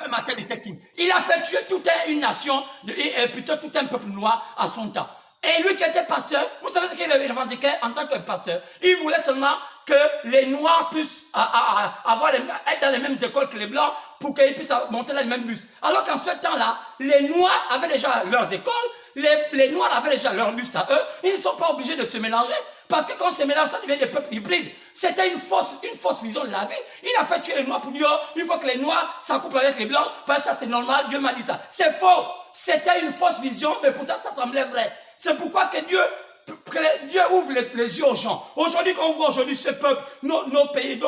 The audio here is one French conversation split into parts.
même Martin Luther King. Il a fait tuer toute une nation, plutôt tout un peuple noir à son temps. Et lui qui était pasteur, vous savez ce qu'il revendiquait en tant que pasteur? Il voulait seulement que les noirs puissent être dans les mêmes écoles que les blancs pour qu'ils puissent monter dans les mêmes bus. Alors qu'en ce temps-là, les noirs avaient déjà leurs écoles, les noirs avaient déjà leurs bus à eux, ils ne sont pas obligés de se mélanger. Parce que quand on se mélange, ça devient des peuples hybrides. C'était une fausse vision de la vie. Il a fait tuer les noirs pour dire, oh, il faut que les noirs s'accouplent avec les blanches, parce que ça c'est normal, Dieu m'a dit ça. C'est faux. C'était une fausse vision, mais pourtant ça semblait vrai. C'est pourquoi que Dieu ouvre les yeux aux gens. Aujourd'hui, quand on voit aujourd'hui ce peuple, nos pays,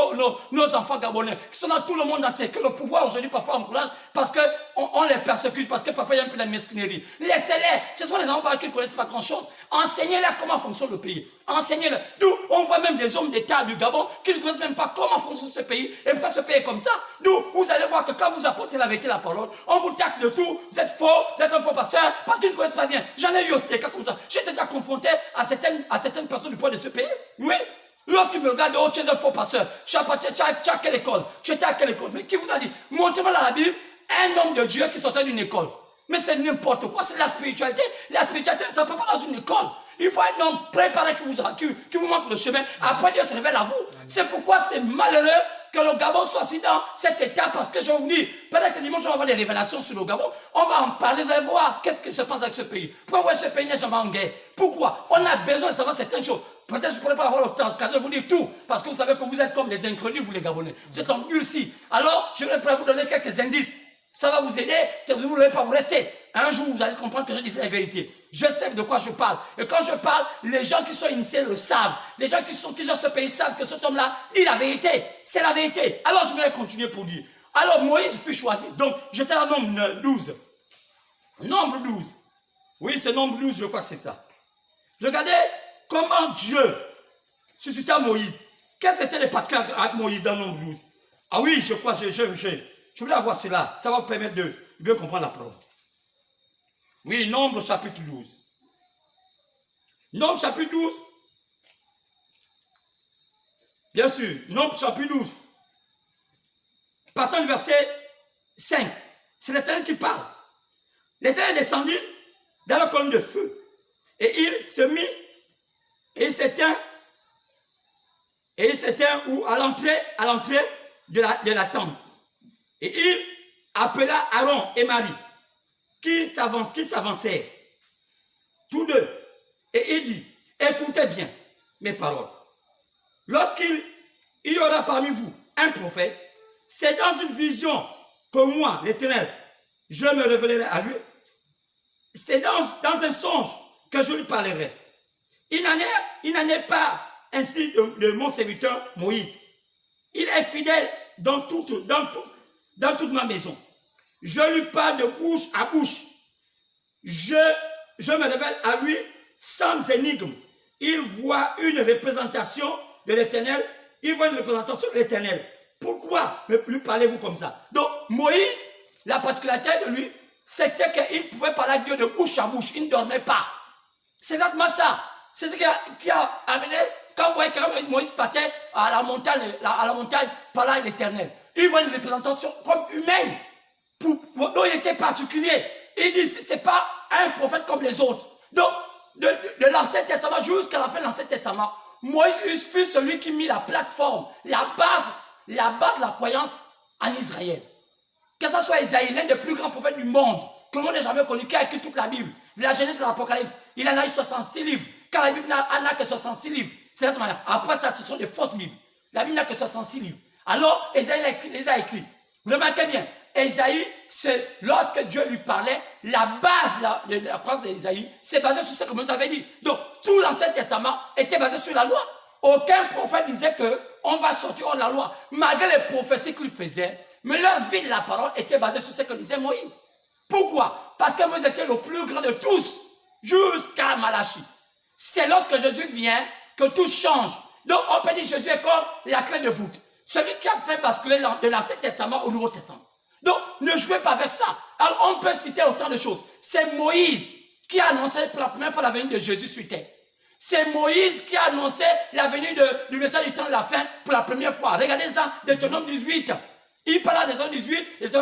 nos enfants gabonais, qui sont dans tout le monde entier, que le pouvoir aujourd'hui parfois encourage, parce qu'on les persécute, parce que parfois il y a un peu de mesquinerie. Laissez-les, ce sont les enfants qui ne connaissent pas grand-chose. Enseignez-leur comment fonctionne le pays. Enseignez-leur. D'où on voit même des hommes d'État du Gabon qui ne connaissent même pas comment fonctionne ce pays et pourquoi ce pays est comme ça. D'où vous allez voir que quand vous apportez la vérité, la parole, on vous taxe de tout, vous êtes faux, vous êtes un faux pasteur, parce qu'ils ne connaissent pas bien. J'en ai eu aussi des cas comme ça. J'étais déjà confronté à certaines personnes du poids de ce pays. Oui. Lorsqu'ils me regardent, oh, tu es un faux pasteur, tu as quelle école? Tu étais à quelle école? Mais qui vous a dit? Montrez-moi dans la Bible un homme de Dieu qui sortait d'une école. Mais c'est n'importe quoi, c'est la spiritualité. La spiritualité ne s'apprend pas dans une école. Il faut un homme préparé qui vous montre le chemin. Après, Dieu se révèle à vous. C'est pourquoi c'est malheureux que le Gabon soit assis dans cet état, parce que je vous dis, peut-être que dimanche, on va avoir des révélations sur le Gabon. On va en parler, vous allez voir qu'est-ce qui se passe avec ce pays. Pourquoi ce pays n'est jamais en guerre? Pourquoi? On a besoin de savoir certaines choses. Peut-être que je ne pourrais pas avoir le temps de vous dire tout, parce que vous savez que vous êtes comme des inconnus, vous les Gabonais. Vous êtes endurcis. Alors, je vais vous donner quelques indices. Ça va vous aider, que vous ne voulez pas vous rester. Un jour, vous allez comprendre que je dis la vérité. Je sais de quoi je parle. Et quand je parle, les gens qui sont initiés le savent. Les gens qui sont dans ce pays savent que cet homme-là dit la vérité. C'est la vérité. Alors, je vais continuer pour dire. Alors, Moïse fut choisi. Donc, j'étais à nombre 12. Nombre 12. Oui, c'est nombre 12, je crois que c'est ça. Regardez comment Dieu suscita Moïse. Quels étaient les particularités avec Moïse dans nombre 12? Ah oui, je crois, je voulais avoir cela. Ça va vous permettre de bien comprendre la parole. Oui, Nombre chapitre 12. Nombre chapitre 12. Bien sûr, Nombre chapitre 12. Partant du verset 5. C'est l'Éternel qui parle. L'Éternel est descendu dans la colonne de feu. Et il se mit, et il s'éteint, où à l'entrée de la tente. Et il appela Aaron et Marie, qui s'avançaient, tous deux. Et il dit, écoutez bien mes paroles. Lorsqu'il y aura parmi vous un prophète, c'est dans une vision que moi, l'Éternel, je me révélerai à lui. C'est dans un songe que je lui parlerai. Il n'en est pas ainsi de mon serviteur Moïse. Il est fidèle dans toute ma maison. Je lui parle de bouche à bouche. Je me révèle à lui sans énigme. Il voit une représentation de l'Éternel. Il voit une représentation de l'Éternel. Pourquoi lui parlez-vous comme ça? Donc, Moïse, la particularité de lui, c'était qu'il pouvait parler à Dieu de bouche à bouche. Il ne dormait pas. C'est exactement ça. C'est ce qui a amené, quand vous voyez que Moïse partait à la montagne parler à l'Éternel. Il voit une représentation comme humaine. Donc, il était particulier. Il dit, si ce n'est pas un prophète comme les autres. Donc, de l'Ancien Testament jusqu'à la fin de l'Ancien Testament, Moïse fut celui qui mit la plateforme, la base de la croyance en Israël. Que ce soit Isaïe, l'un des plus grands prophètes du monde, que le monde n'ait jamais connu, qui a écrit toute la Bible, de la Genèse de l'Apocalypse, il en a eu 66 livres. Car la Bible n'a que 66 livres. C'est cette manière. Après ça, ce sont des fausses Bibles. La Bible n'a que 66 livres. Alors, Isaïe les a écrits. Vous remarquez bien, Isaïe, c'est lorsque Dieu lui parlait, la base de la croyance d'Isaïe, c'est basé sur ce que Moïse avait dit. Donc, tout l'Ancien Testament était basé sur la loi. Aucun prophète disait qu'on va sortir hors de la loi, malgré les prophéties qu'il faisait. Mais leur vie de la parole était basée sur ce que disait Moïse. Pourquoi? Parce que Moïse était le plus grand de tous, jusqu'à Malachie. C'est lorsque Jésus vient que tout change. Donc, on peut dire que Jésus est comme la clé de voûte. Celui qui a fait basculer de l'Ancien Testament au Nouveau Testament. Donc, ne jouez pas avec ça. Alors, on peut citer autant de choses. C'est Moïse qui a annoncé pour la première fois la venue de Jésus sur terre. C'est Moïse qui a annoncé la venue du message du temps de la fin pour la première fois. Regardez ça, Deutéronome 18. Il parle de Deutéronome 18,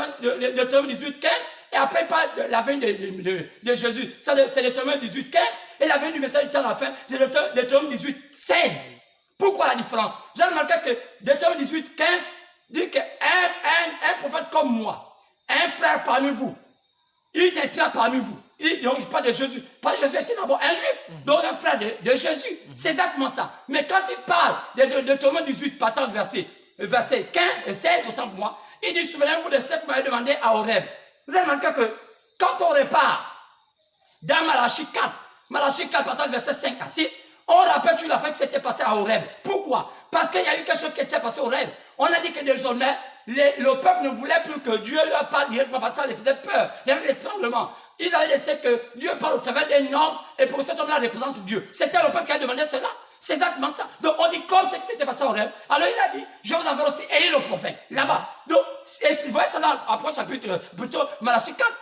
Deutéronome 18, 15, et après il parle de la venue de Jésus. Ça, c'est Deutéronome 18, 15, et la venue du message du temps à la fin, c'est Deutéronome 18, 16. Pourquoi la différence? J'ai remarqué que Deutéronome 18, 15 dit qu'un prophète comme moi, un frère parmi vous, il naîtra parmi vous. Il ne parle pas de Jésus. Parce que Jésus était d'abord un juif, donc un frère de Jésus. C'est exactement ça. Mais quand il parle de Deutéronome 18, partant du verset 15 et 16, autant pour moi, il dit, souvenez-vous de ce que vous m'avez demandé à Horeb. Vous avez remarqué que quand on repart dans Malachie 4, partant du verset 5 à 6, on rappelle tout la fin que c'était passé à Horeb. Pourquoi? Parce qu'il y a eu quelque chose qui était passé à Horeb. On a dit que désormais, le peuple ne voulait plus que Dieu leur parle directement, parce que ça les faisait peur. Il y avait des tremblements. Ils avaient laissé que Dieu parle au travers d'un homme, et pour cet homme-là représente Dieu. C'était le peuple qui a demandé cela. C'est exactement ça. Donc on dit comme c'est que c'était passé au rêve. Alors il a dit, je vous enverrai aussi Élie le prophète, là-bas. Donc, vous voyez ça dans l'approche chapitre, plutôt Malachie 4,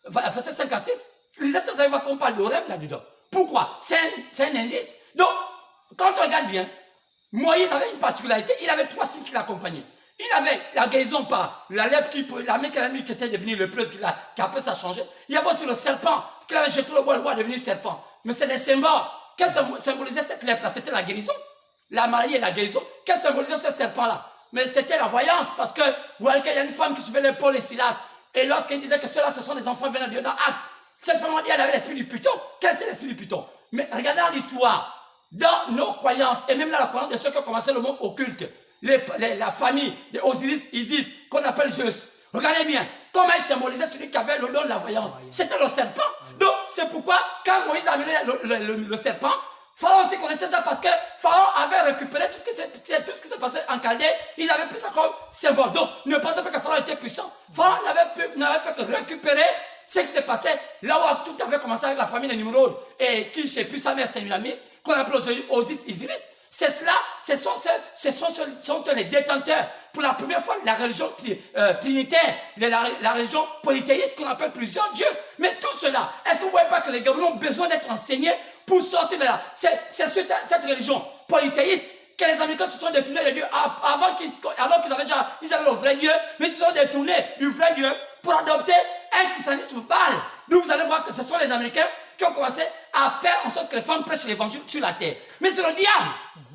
verset 5 à 6. Lisez ça, vous allez voir qu'on parle de rêve là-dedans. Pourquoi? C'est un indice. Donc, quand on regarde bien, Moïse avait une particularité, il avait 3 signes qui l'accompagnaient. Il avait la guérison par la lèpre, la main qui était devenue lépreuse, qui après ça a changé. Il y avait aussi le serpent, qu'il avait jeté le bois est devenu serpent. Mais c'est des symboles. Qu'est-ce que symbolisait cette lèpre-là? C'était la guérison. La maladie et la guérison. Qu'est-ce que symbolisait ce serpent-là? Mais c'était la voyance, parce que vous voyez qu'il y a une femme qui suivait les Paul et Silas. Et lorsqu'il disait que ceux-là, ce sont des enfants venant de Dieu dans Actes, cette femme a dit, elle avait l'esprit du python. Quel était l'esprit du python? Mais regardez dans l'histoire, dans nos croyances, et même dans la croyance de ceux qui ont commencé le monde occulte, la famille de Osiris, Isis, qu'on appelle Zeus. Regardez bien, comment il symbolisait celui qui avait le don de la voyance. C'était le serpent. Donc, c'est pourquoi, quand Moïse a amené le serpent, Pharaon aussi connaissait ça parce que Pharaon avait récupéré tout ce qui s'est passé en Chaldée. Il avait pris ça comme symbole. Donc, ne pensez pas que Pharaon était puissant. Pharaon n'avait fait que récupérer ce qui s'est passé là où tout avait commencé avec la famille de Nimrod et qui, je ne sais plus, sa mère Sémiramis, qu'on appelait Osiris. C'est cela, ce sont les détenteurs, pour la première fois, la religion trinitaire, la religion polythéiste qu'on appelle plusieurs dieux. Mais tout cela, est-ce que vous ne voyez pas que les Gabonais ont besoin d'être enseignés pour sortir de là? C'est cette religion polythéiste que les Américains se sont détournés de Dieu alors qu'ils avaient le vrai Dieu, mais ils se sont détournés du vrai Dieu pour adopter un christianisme pâle. Donc vous allez voir que ce sont les Américains qui ont commencé à faire en sorte que les femmes prêchent l'évangile sur la terre. Mais c'est le diable.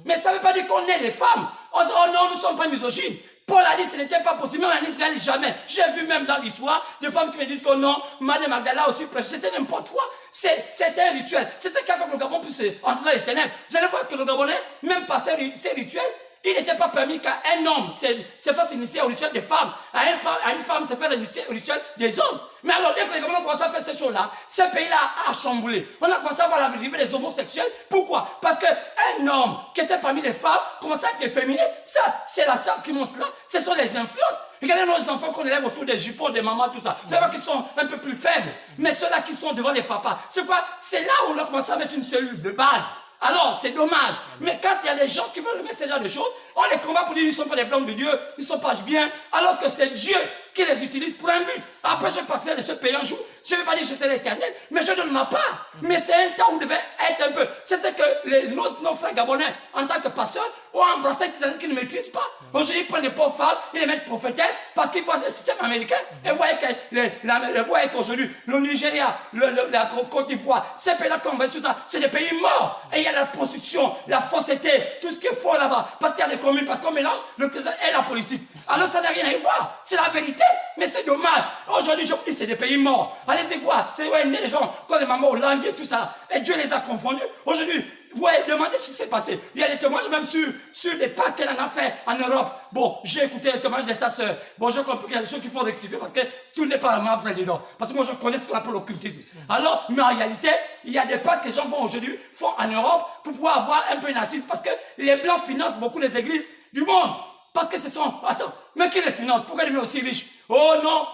Mais ça ne veut pas dire qu'on est les femmes. On dit, oh non, nous ne sommes pas misogynes. Paul a dit que ce n'était pas possible, même en Israël, jamais. J'ai vu même dans l'histoire des femmes qui me disent que non, Marie Magdala aussi prêche. C'était n'importe quoi. C'était un rituel. C'est ce qui a fait que le Gabon puisse entrer dans les ténèbres. Vous allez voir que le Gabonais, même par ces rituels, il n'était pas permis qu'un homme se fasse initier au rituel des femmes, à une femme se fasse initier au rituel des hommes. Mais alors, dès que les Gabonais ont commencé à faire ces choses-là, ce pays-là a chamboulé. On a commencé à voir l'arrivée des homosexuels. Pourquoi? Parce qu'un homme qui était parmi les femmes commençait à être efféminé. Ça, c'est la science qui montre cela. Ce sont les influences. Regardez nos enfants qu'on élève autour des jupons, des mamans, tout ça. Vous allez voir qu'ils sont un peu plus faibles. Mais ceux-là qui sont devant les papas, c'est quoi? C'est là où on a commencé à mettre une cellule de base. Alors, c'est dommage. Mais quand il y a des gens qui veulent mettre ce genre de choses, on les combat pour dire qu'ils ne sont pas des flammes de Dieu, ils ne sont pas bien, alors que c'est Dieu qui les utilise pour un but. Après, je partirai de ce pays un jour. Je ne vais pas dire que je serai l'éternel, mais je donne ma part. Mais c'est un temps où vous devez être un peu. C'est ce que nos frères gabonais, en tant que pasteurs, ont embrassé qu'ils ne maîtrisent pas. Aujourd'hui, ils prennent des pauvres femmes, ils les mettent prophétesses parce qu'ils voient le système américain. Et vous voyez qu'aujourd'hui, le Nigeria, la Côte d'Ivoire, ces pays-là, comme tout ça, c'est des pays morts. Et il y a la prostitution, la fausseté, tout ce qu'il faut là-bas. Parce qu'il y a des communes, parce qu'on mélange le président et la politique. Alors ça n'a rien à y voir. C'est la vérité. Mais c'est dommage. Aujourd'hui, je vous dis, c'est des pays morts. Allez-y voir. C'est où les gens, comme les mamans au langue tout ça. Et Dieu les a confondus. Aujourd'hui, vous voyez, demandez ce qui s'est passé. Il y a des témoignages même sur les pactes qu'elle en a fait en Europe. Bon, j'ai écouté les témoignages de sa sœur. Bon, je comprends qu'il y a des choses qu'il faut rectifier parce que tout n'est pas vraiment vrai dedans. Parce que moi, je connais ce qu'on appelle l'occultisme. Alors, mais en réalité, il y a des pactes que les gens font aujourd'hui, font en Europe pour pouvoir avoir un peu une assise parce que les Blancs financent beaucoup les églises du monde. Parce que ce sont... Attends, mais qui les finance? Pourquoi ils deviennent aussi riches? Oh non!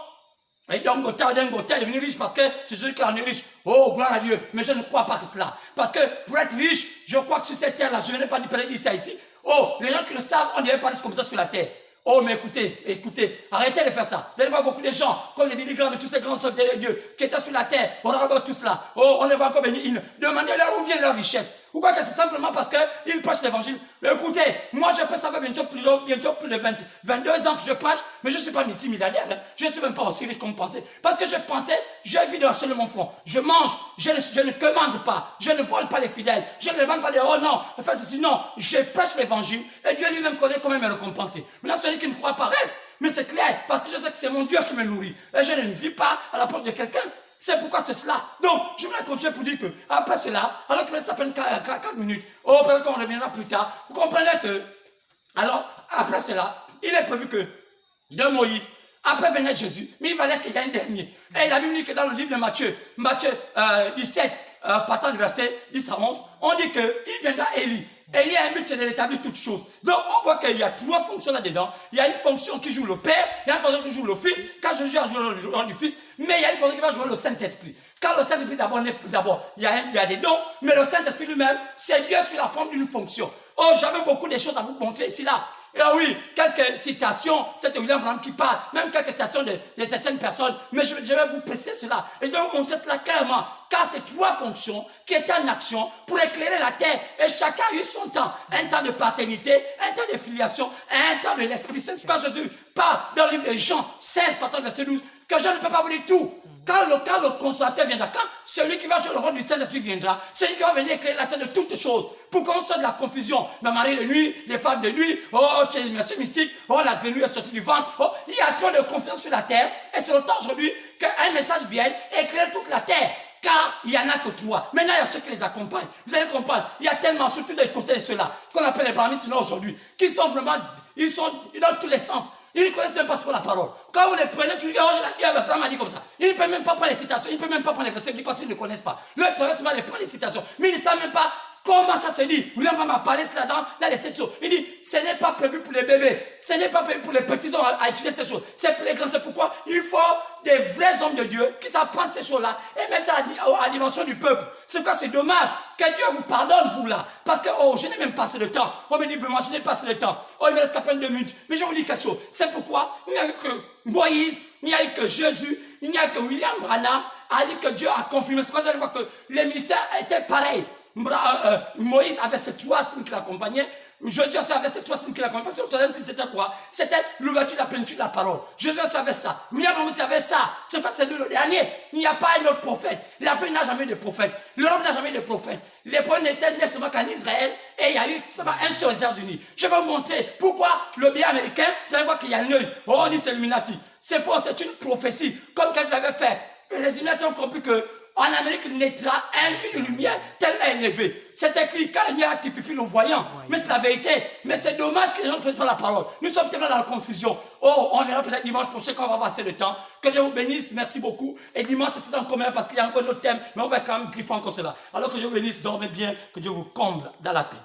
Et donc, Dangote est devenu riche parce que c'est celui qui en est riche. Oh, gloire à Dieu. Mais je ne crois pas que cela. Parce que pour être riche, je crois que sur cette terre-là, je ne vais pas dire ça ici. Oh, les gens qui le savent, on ne dirait pas riche comme ça sur la terre. Oh, mais écoutez, arrêtez de faire ça. Vous allez voir beaucoup de gens, comme les milligrammes et tous ces grands soldats de Dieu, qui étaient sur la terre, on regarde tout cela. Oh, on les voit comme une. Demandez-leur où vient leur richesse. Vous croyez que c'est simplement parce qu'il prêche l'évangile? Écoutez, moi je peux savoir bientôt plus de 22 ans que je prêche, mais je ne suis pas multimilliardaire. Hein. Je ne suis même pas aussi riche comme vous pensez. Parce que je pensais, je vis dans de mon fond. Je mange, je ne commande pas, je ne vole pas les fidèles, je ne demande pas de oh non, enfin ceci, non, je prêche l'évangile et Dieu lui-même connaît comment me récompenser. Maintenant, celui qui ne croit pas reste, mais c'est clair, parce que je sais que c'est mon Dieu qui me nourrit. Et je ne vis pas à la porte de quelqu'un. C'est pourquoi c'est cela. Donc, je voulais continuer pour dire que, après cela, alors que ça fait 4 minutes, oh, peut-être qu'on reviendra plus tard, vous comprenez que, alors, après cela, il est prévu que, de Moïse, après venait Jésus, mais il fallait qu'il y ait un dernier. Et la Bible dit que dans le livre de Matthieu 17, partant du verset 10 à 11, on dit qu'il viendra Élie. Élie a un but, c'est de rétablir toutes choses. Donc, on voit qu'il y a 3 fonctions là-dedans. Il y a une fonction qui joue le Père, il y a une fonction qui joue le Fils, quand Jésus a joué le rôle du Fils, mais il y a une fonction qui va jouer le Saint-Esprit. Quand le Saint-Esprit d'abord, il y a des dons, mais le Saint-Esprit lui-même, c'est Dieu sur la forme d'une fonction. Oh, j'avais beaucoup de choses à vous montrer ici, là. Et oui, quelques citations, peut-être William Branham qui parle, même quelques citations de certaines personnes, mais je vais vous préciser cela, et je vais vous montrer cela clairement, car c'est 3 fonctions qui étaient en action pour éclairer la terre, et chacun a eu son temps, un temps de paternité, un temps de filiation, un temps de l'Esprit Saint. C'est quand Jésus parle dans le livre de Jean 16, partant verset 12, que je ne peux pas vous dire tout. Quand le consolateur viendra, quand celui qui va jouer le rôle du Saint-Esprit viendra, celui qui va venir éclairer la tête de toutes choses, pour qu'on sorte de la confusion. Le mari de nuit, les femmes de nuit, oh, tu es une merci mystique, oh, la nuit est sortie du ventre, oh, il y a trop de confiance sur la terre, et c'est le temps aujourd'hui qu'un message vienne éclairer toute la terre. Car il n'y en a que 3. Maintenant, il y a ceux qui les accompagnent. Vous allez comprendre, il y a tellement, surtout des côtés de ceux-là, qu'on appelle les brahmistes aujourd'hui, qui sont vraiment, ils dans tous les sens. Ils ne connaissent même pas ce qu'est la parole. Quand vous les prenez, tu dis, oh, Abraham a dit comme ça. Ils ne peuvent même pas prendre les citations, ils ne peuvent même pas prendre les versets, parce qu'ils ne connaissent pas. Le travail, c'est de prendre les citations. Mais ils ne savent même pas comment ça se dit. William m'a parlé cela dans les 7 choses. Il dit, ce n'est pas prévu pour les bébés. Ce n'est pas prévu pour les petits hommes à étudier ces choses. C'est pour les grands. C'est pourquoi il faut des vrais hommes de Dieu qui savent prendre ces choses-là et mettre ça à la dimension du peuple. C'est pourquoi c'est dommage que Dieu vous pardonne, vous là. Parce que, oh, je n'ai même pas assez de temps. On me dit, moi, je n'ai pas assez de temps. Oh, il me reste à peine 2 minutes. Mais je vous dis quelque chose. C'est pourquoi il n'y a eu que Moïse, il n'y a eu que Jésus, il n'y a que William Branham a dit que Dieu a confirmé. C'est pourquoi vous allez voir que les ministères étaient pareils. Moïse avait ces 3 signes qui l'accompagnaient. Jésus aussi avait ces 3 signes qui l'accompagnaient. Parce que le 3e signe, c'était quoi? C'était l'ouverture de la plénitude de la parole. Jésus aussi avait ça. William aussi avait ça. C'est pas c'est le dernier. Il n'y a pas un autre prophète. L'Afrique n'a jamais eu de prophète. L'Europe n'a jamais eu de prophète. Les prophètes n'étaient nés seulement qu'en Israël. Et il y a eu seulement un seul aux États-Unis. Je vais vous montrer pourquoi le bien américain, vous allez voir qu'il y a un œil. Oh, on dit c'est Illuminati. C'est faux, c'est une prophétie. Comme quelqu'un l'avait fait. Les Illuminati ont compris que en Amérique naîtra une lumière tellement élevée. C'est écrit, quand la lumière typifie le voyant. Mais c'est la vérité. Mais c'est dommage que les gens ne prennent pas la parole. Nous sommes tellement dans la confusion. Oh, on verra peut-être dimanche prochain quand on va avoir assez de temps. Que Dieu vous bénisse, merci beaucoup. Et dimanche, c'est en commun parce qu'il y a encore d'autres thèmes. Mais on va quand même griffer encore cela. Alors que Dieu vous bénisse, dormez bien, que Dieu vous comble dans la paix.